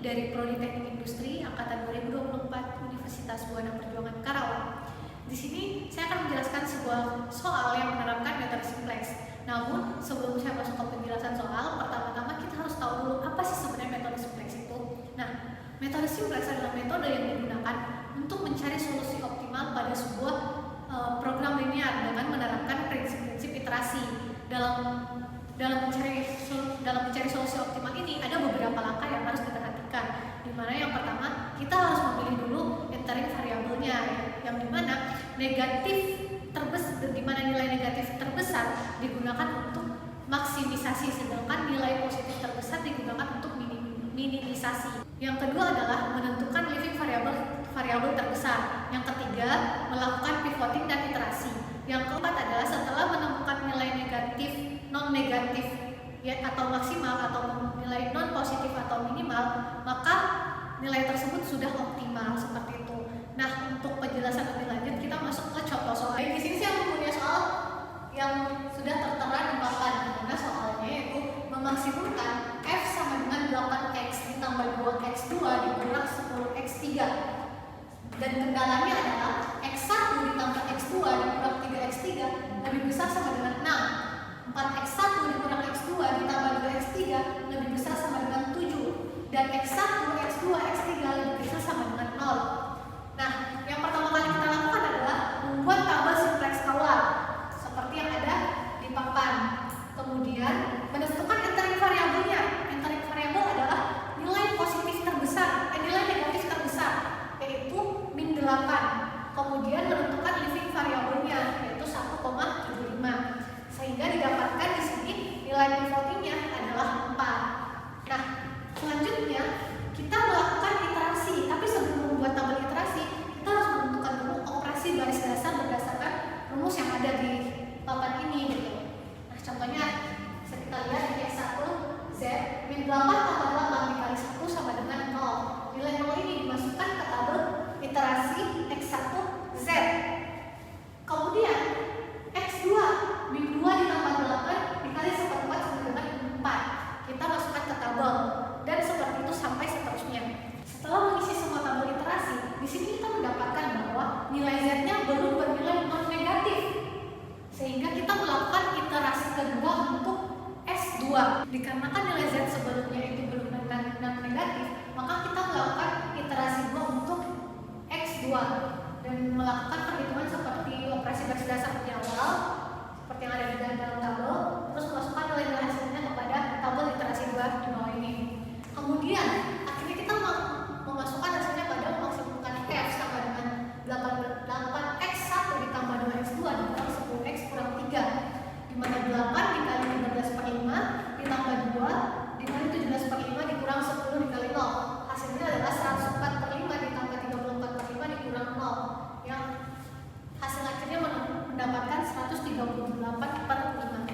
dari Prodi Teknik Industri angkatan 2024 Universitas Buana Perjuangan Karawang. Di sini saya akan menjelaskan sebuah soal yang menerapkan metode simplex. Namun sebelum saya masuk ke penjelasan soal, pertama-tama kita harus tahu dulu apa sih sebenarnya metode simplex itu. Nah, metode simplex adalah metode yang digunakan untuk mencari solusi optimal pada sebuah program linear dengan menerapkan prinsip-prinsip iterasi. Dalam mencari solusi optimal ini ada beberapa langkah yang harus diperhatikan, di mana yang pertama kita harus memilih dulu entering variabelnya, yang dimana nilai negatif terbesar digunakan untuk maksimisasi, sedangkan nilai positif terbesar digunakan untuk minimisasi. Yang kedua adalah menentukan living variabel terbesar. Yang ketiga, melakukan pivoting dan iterasi. Yang keempat adalah setelah menemukan nilai negatif, non negatif atau maksimal atau nilai non positif atau minimal, maka nilai tersebut sudah optimal, seperti itu. Nah, untuk penjelasan lebih lanjut kita masuk ke contoh soal. Di sini saya mempunyai soal yang sudah tertera di papan, dimana soalnya yaitu memaksimumkan f sama dengan 8x ditambah 2x2 dikurang 10x3, dan kendalanya adalah x1 ditambah x2 dikurang 3x3 lebih besar sama dengan 6, 4x1 dikurang x2 ditambah 2x3 lebih besar sama dengan 7, dan x1, x2, x3 lebih besar sama dengan 0. Nah, yang pertama kali kita lakukan adalah membuat tabel simplex awal seperti yang ada di papan. Kemudian menentukan entering variabelnya. Entering variabel adalah nilai positif terbesar, nilai negatif terbesar, yaitu min 8. Kemudian menentukan living variabelnya, yaitu 1,75. Sehingga didapatkan di sini nilai pivotingnya adalah 4. Nah, selanjutnya kita melakukan iterasi. Tapi sebelum membuat tabel iterasi, kita harus menentukan dulu operasi baris dasar berdasarkan rumus yang ada di papan ini, gitu. Nah, contohnya kita lihat di X1 Z min 8 tambah 8 dikali 1 sama dengan 0. Nilai 0 ini dimasukkan ke tabel iterasi X1 Z. Kemudian X2 min 2 ditambah 8 dikali 1/4 sama dengan 4. Kita masukkan ke tabel, dan seperti itu sampai seterusnya. Setelah mengisi semua tabel iterasi, di sini kita mendapatkan bahwa nilai Z-nya belum bernilai non negatif, sehingga kita melakukan iterasi kedua untuk S2. Dikarenakan nilai Z sebelumnya itu belum non negatif, maka kita melakukan iterasi 2 untuk X2 dan melakukan perhitungan seperti operasi baris dasar di awal, seperti yang ada di dalam tabel, terus masukkan nilai-nilai hasilnya kepada tabel iterasi 2 di bawah ini. Kemudian akhirnya kita memasukkan hasilnya pada memaksimumkan F sama dengan 8x1 ditambah 2x2 dikurang 10x kurang 3, dimana 8 dikali 15/5 ditambah 2 dikali 17/5 dikurang 10 dikali 0. Hasilnya adalah 104/5 ditambah 34/5 dikurang 0, yang hasil akhirnya mendapatkan 138/5.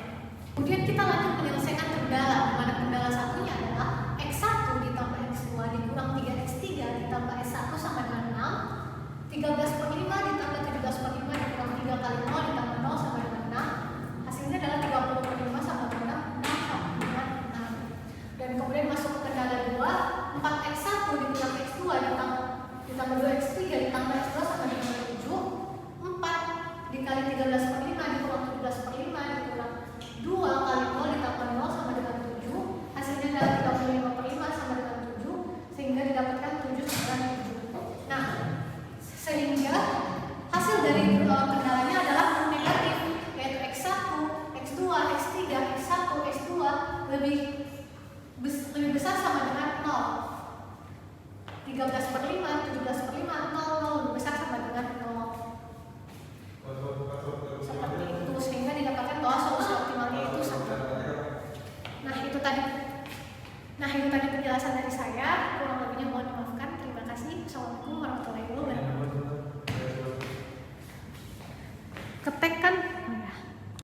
Kemudian kita lanjut menyelesaikan kendala, di mana kendala satunya adalah X1 ditambah X2 dikurang 3x3 ditambah S1 sama dengan 6, 13/5 ditambah 17/5 dikurang 3 kali 0 ditambah 0 sama dengan 6. Hasilnya adalah 30/5 sama dengan 6 sama dengan 6. Dan kemudian masuk ke kendala 2, 4x1 dikurang x2 ditambah 2x3 ditambah x2 sama dengan 7, 4 dikali 13/5 dikurang 17/5 dikurang 2 kali 0 ditambah 0 sama dengan 7. Hasilnya adalah 35/5 sama dengan 7, sehingga didapatkan 7 sama dengan 7. Nah, sehingga hasil dari kendalanya adalah non negatif, yaitu X1, X2, X3, X1, X2 lebih besar sama dengan 0. 13/5, 17/5, 0 lebih besar sama dengan 0. Seperti itu, sehingga didapatkan bahwa solusi optimalnya itu 1. Nah, itu tadi penjelasan dari saya. Kurang lebihnya mohon dimaafkan. Terima kasih. Assalamualaikum warahmatullahi wabarakatuh. Ketekkan